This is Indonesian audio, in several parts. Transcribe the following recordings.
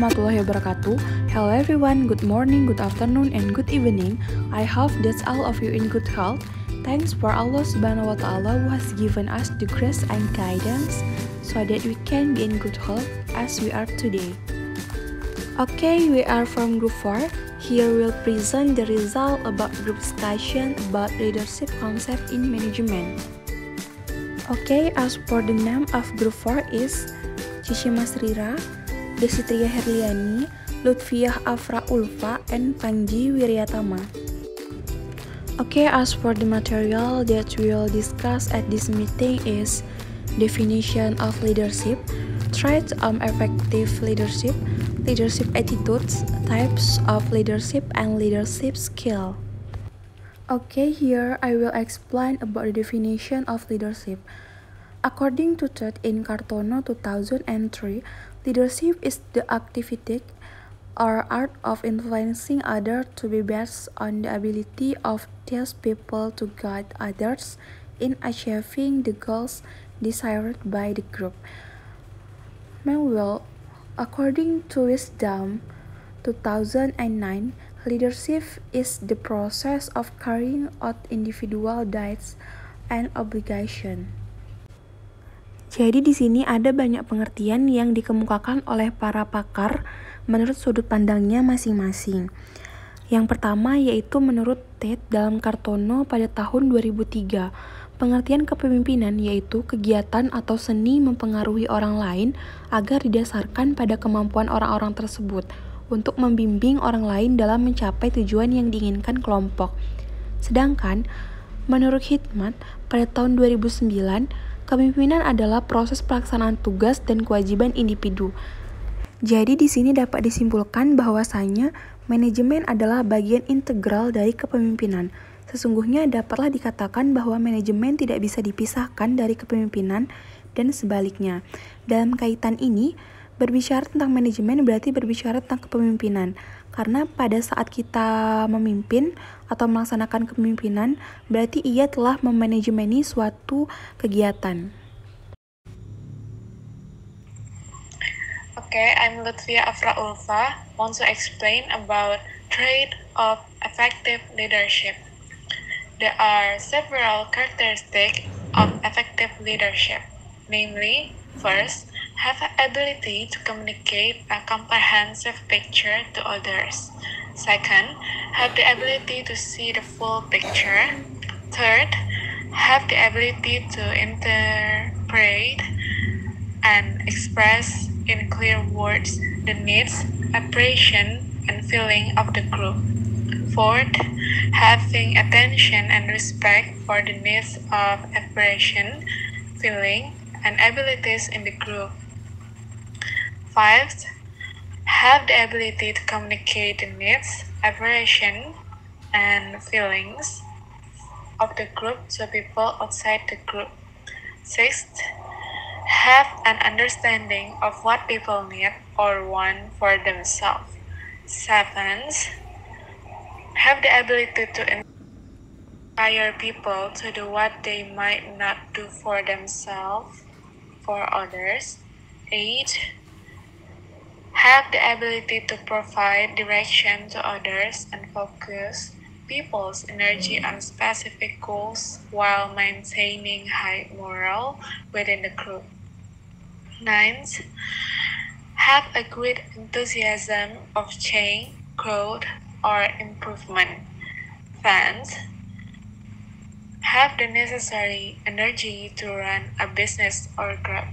warahmatullahi wabarakatuh. Hello everyone, good morning, good afternoon, and good evening. I hope that all of you in good health. Thanks for Allah Subhanahu wa Ta'ala who has given us the grace and guidance so that we can be in good health as we are today. Okay, we are from Group 4. Here we'll present the result about group discussion about leadership concept in management. Okay, as for the name of Group 4 is Cici Masrira, Desitria Herliani, Lutfiah Afra Ulfa, and Panji Wiryatama. Okay, as for the material that we'll discuss at this meeting is definition of leadership, traits of effective leadership, leadership attitudes, types of leadership, and leadership skill. Okay, here I will explain about the definition of leadership. According to Ted in Kartono 2003, leadership is the activity or art of influencing others to be based on the ability of these people to guide others in achieving the goals desired by the group. Meanwhile, according to Wisdom 2009, leadership is the process of carrying out individual duties and obligations. Jadi di sini ada banyak pengertian yang dikemukakan oleh para pakar menurut sudut pandangnya masing-masing. Yang pertama yaitu menurut Ted dalam Kartono pada tahun 2003. Pengertian kepemimpinan yaitu kegiatan atau seni mempengaruhi orang lain agar didasarkan pada kemampuan orang-orang tersebut untuk membimbing orang lain dalam mencapai tujuan yang diinginkan kelompok. Sedangkan menurut Hikmat pada tahun 2009, kepemimpinan adalah proses pelaksanaan tugas dan kewajiban individu. Jadi di sini dapat disimpulkan bahwasanya manajemen adalah bagian integral dari kepemimpinan. Sesungguhnya dapatlah dikatakan bahwa manajemen tidak bisa dipisahkan dari kepemimpinan dan sebaliknya. Dalam kaitan ini, berbicara tentang manajemen berarti berbicara tentang kepemimpinan. Karena pada saat kita memimpin atau melaksanakan kepemimpinan, berarti ia telah memanajemeni suatu kegiatan. Okay, I'm Lutfiah Afra Ulfa. Want to explain about trait of effective leadership. There are several characteristics of effective leadership. Namely, first, have an ability to communicate a comprehensive picture to others. Second, have the ability to see the full picture. Third, have the ability to interpret and express in clear words the needs, aspiration, and feeling of the group. Fourth, having attention and respect for the needs of aspiration, feeling, and abilities in the group. Fifth, have the ability to communicate the needs, aspiration, and feelings of the group to people outside the group. Sixth, have an understanding of what people need or want for themselves. Seventh, have the ability to inspire people to do what they might not do for themselves, for others. 8. Have the ability to provide direction to others and focus people's energy on specific goals while maintaining high morale within the group. 9. Have a great enthusiasm of change, growth, or improvement. 10. Have the necessary energy to run a business or group.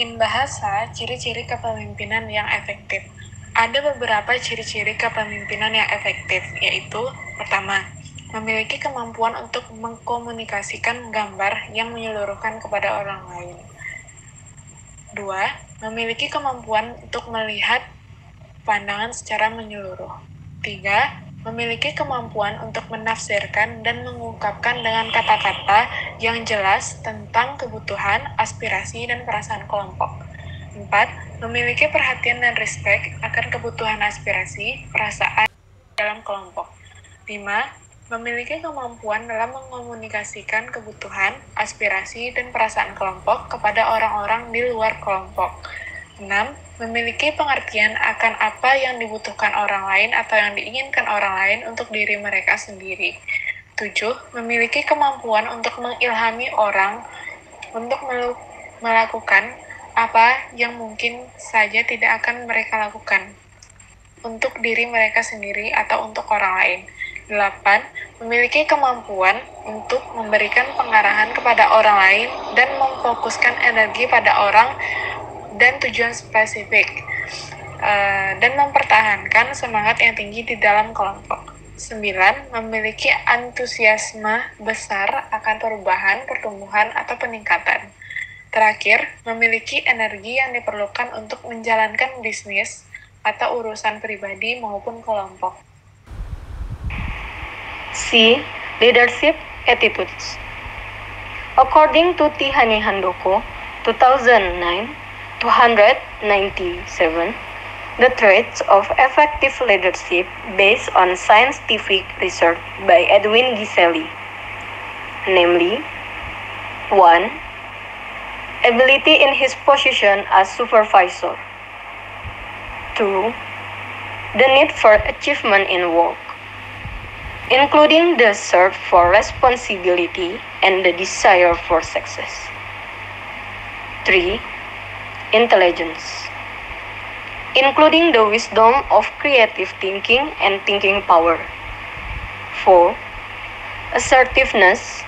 In bahasa, ciri-ciri kepemimpinan yang efektif. Ada beberapa ciri-ciri kepemimpinan yang efektif, yaitu pertama, memiliki kemampuan untuk mengkomunikasikan gambar yang menyeluruhkan kepada orang lain. 2. Memiliki kemampuan untuk melihat pandangan secara menyeluruh. 3. Memiliki kemampuan untuk menafsirkan dan mengungkapkan dengan kata-kata yang jelas tentang kebutuhan, aspirasi, dan perasaan kelompok. 4. Memiliki perhatian dan respek akan kebutuhan aspirasi, perasaan dalam kelompok. 5. memiliki kemampuan dalam mengomunikasikan kebutuhan, aspirasi, dan perasaan kelompok kepada orang-orang di luar kelompok. 6. Memiliki pengertian akan apa yang dibutuhkan orang lain atau yang diinginkan orang lain untuk diri mereka sendiri. 7. Memiliki kemampuan untuk mengilhami orang untuk melakukan apa yang mungkin saja tidak akan mereka lakukan untuk diri mereka sendiri atau untuk orang lain. 8. Memiliki kemampuan untuk memberikan pengarahan kepada orang lain dan memfokuskan energi pada orang dan tujuan spesifik, dan mempertahankan semangat yang tinggi di dalam kelompok. 9. Memiliki antusiasme besar akan perubahan, pertumbuhan, atau peningkatan. Terakhir, memiliki energi yang diperlukan untuk menjalankan bisnis atau urusan pribadi maupun kelompok. C. Leadership attitudes. According to Tihani Handoko, 2009-297, the traits of effective leadership based on scientific research by Edwin Giselli, namely 1. Ability in his position as supervisor. 2. The need for achievement in work, including the search for responsibility and the desire for success. 3. Intelligence, including the wisdom of creative thinking and thinking power. 4. Assertiveness,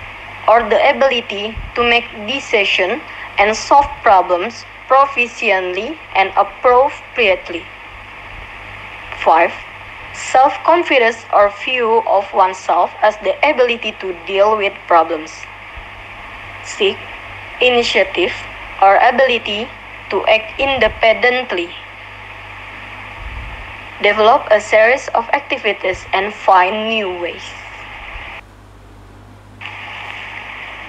or the ability to make decisions and solve problems proficiently and appropriately. 5. Self-confidence or view of oneself as the ability to deal with problems. 6. Initiative or ability to act independently. Develop a series of activities and find new ways.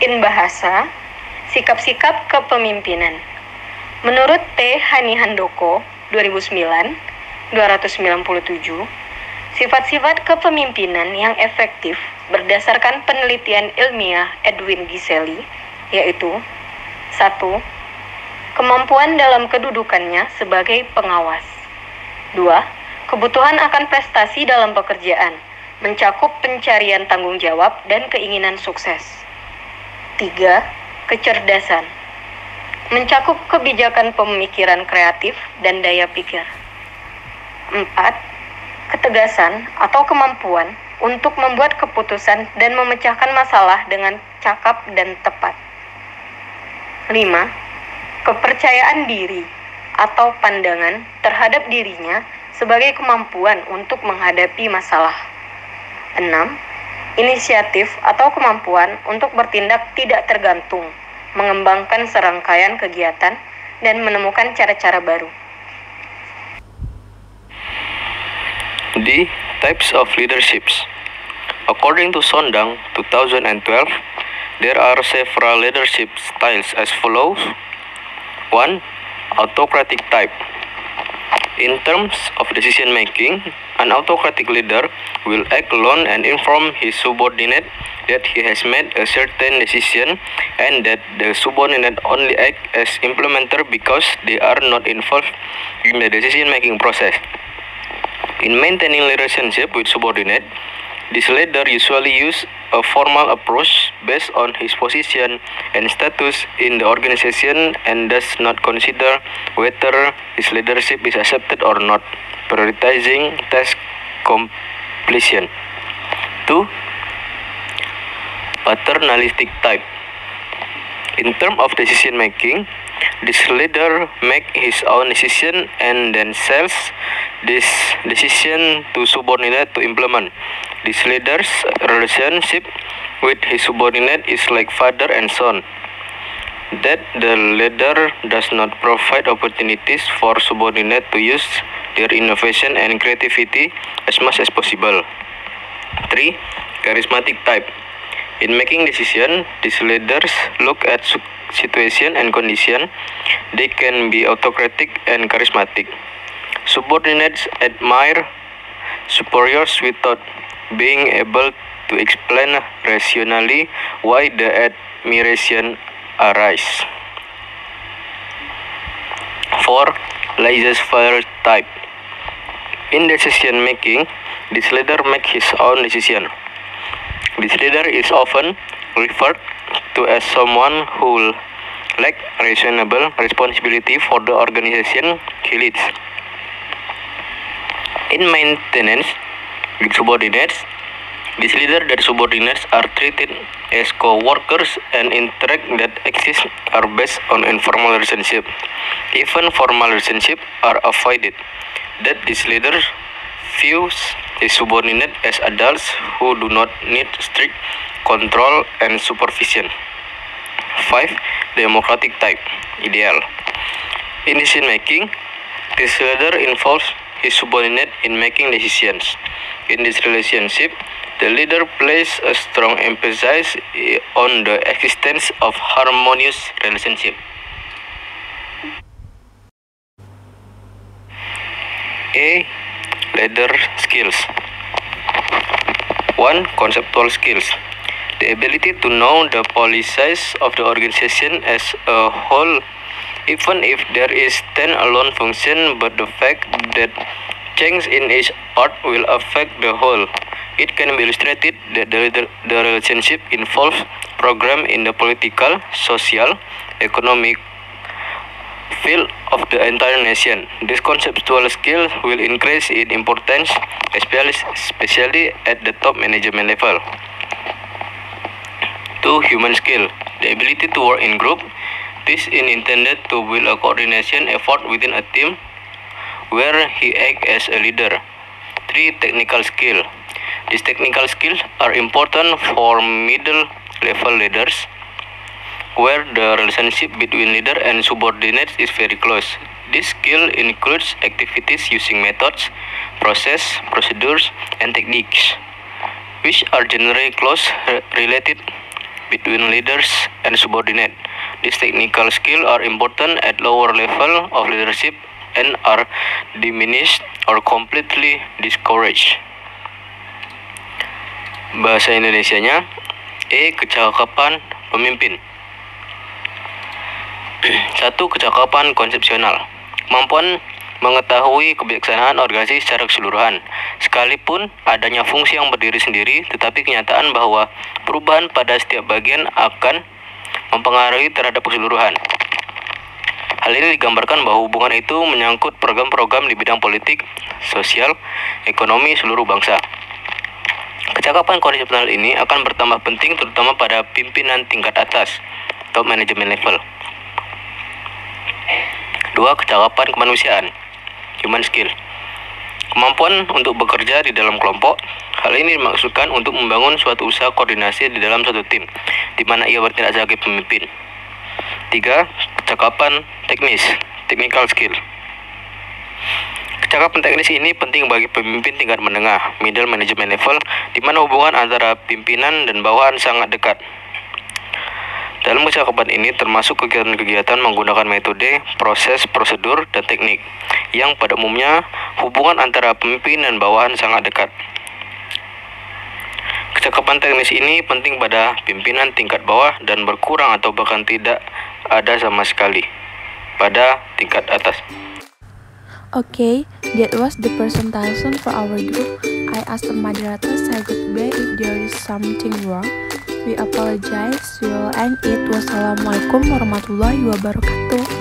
In bahasa, sikap-sikap kepemimpinan. Menurut T. Hani Handoko, 2009-297, sifat-sifat kepemimpinan yang efektif berdasarkan penelitian ilmiah Edwin Giselli, yaitu 1. Kemampuan dalam kedudukannya sebagai pengawas. 2. Kebutuhan akan prestasi dalam pekerjaan, mencakup pencarian tanggung jawab dan keinginan sukses. 3. Kecerdasan, mencakup kebijakan pemikiran kreatif dan daya pikir. 4. Ketegasan atau kemampuan untuk membuat keputusan dan memecahkan masalah dengan cakap dan tepat. 5. Kepercayaan diri atau pandangan terhadap dirinya sebagai kemampuan untuk menghadapi masalah. 6. Inisiatif atau kemampuan untuk bertindak tidak tergantung, mengembangkan serangkaian kegiatan, dan menemukan cara-cara baru. D. Types of leaderships. According to Sondang, 2012, there are several leadership styles as follows. 1. Autocratic type. In terms of decision making, an autocratic leader will act alone and inform his subordinate that he has made a certain decision and that the subordinate only act as implementer because they are not involved in the decision making process. In maintaining relationship with subordinate, this leader usually use a formal approach based on his position and status in the organization and does not consider whether his leadership is accepted or not, prioritizing task completion. 2. Paternalistic type. In terms of decision making, this leader makes his own decision and then sells this decision to subordinate to implement. This leader's relationship with his subordinate is like father and son, that the leader does not provide opportunities for subordinate to use their innovation and creativity as much as possible. 3. Charismatic type. In making decisions, these leaders look at situation and condition. They can be autocratic and charismatic. Subordinates admire superiors without being able to explain rationally why the admiration arises. 4. Laissez-faire type. In decision making, this leader makes his own decision. This leader is often referred to as someone who lacks reasonable responsibility for the organization he leads. In maintenance with subordinates, this leader and subordinates are treated as co-workers, and interact that exist are based on informal relationship. Even formal relationships are avoided. That this leader views his subordinate as adults who do not need strict control and supervision. 5. Democratic type. Ideal. In decision making, this leader involves his subordinate in making decisions. In this relationship, the leader places a strong emphasis on the existence of harmonious relationship. A. Leader skills. 1. Conceptual skills. The ability to know the policies of the organization as a whole, even if there is stand-alone function, but the fact that change in each part will affect the whole. It can be illustrated that the relationship involves programs in the political, social, economic field of the entire nation. This conceptual skill will increase in importance, especially at the top management level. 2. Human skill. The ability to work in group. This is intended to build a coordination effort within a team where he acts as a leader. 3. Technical skill. These technical skills are important for middle-level leaders, where the relationship between leader and subordinates is very close. This skill includes activities using methods, procedures, and techniques, which are generally close related between leaders and subordinates. These technical skills are important at lower level of leadership and are diminished or completely discouraged. Bahasa Indonesianya, kecakapan pemimpin. 1. Kecakapan konsepsional. Kemampuan mengetahui kebijaksanaan organisasi secara keseluruhan. Sekalipun adanya fungsi yang berdiri sendiri, tetapi kenyataan bahwa perubahan pada setiap bagian akan mempengaruhi terhadap keseluruhan. Hal ini digambarkan bahwa hubungan itu menyangkut program-program di bidang politik, sosial, ekonomi seluruh bangsa. Kecakapan konsepsional ini akan bertambah penting terutama pada pimpinan tingkat atas, top management level. 2. Kecakapan kemanusiaan, human skill. Kemampuan untuk bekerja di dalam kelompok. Hal ini dimaksudkan untuk membangun suatu usaha koordinasi di dalam suatu tim, di mana ia bertindak sebagai pemimpin. 3. Kecakapan teknis, technical skill. Kecakapan teknis ini penting bagi pemimpin tingkat menengah, middle management level, di mana hubungan antara pimpinan dan bawahan sangat dekat. Dalam kecakapan ini termasuk kegiatan-kegiatan menggunakan metode, proses, prosedur, dan teknik, yang pada umumnya hubungan antara pemimpin dan bawahan sangat dekat. Kecakapan teknis ini penting pada pimpinan tingkat bawah dan berkurang atau bahkan tidak ada sama sekali pada tingkat atas. Okay, that was the presentation for our group. I asked the moderator to say goodbye if there is something wrong. We apologize. We will end it. Wassalamualaikum warahmatullahi wabarakatuh.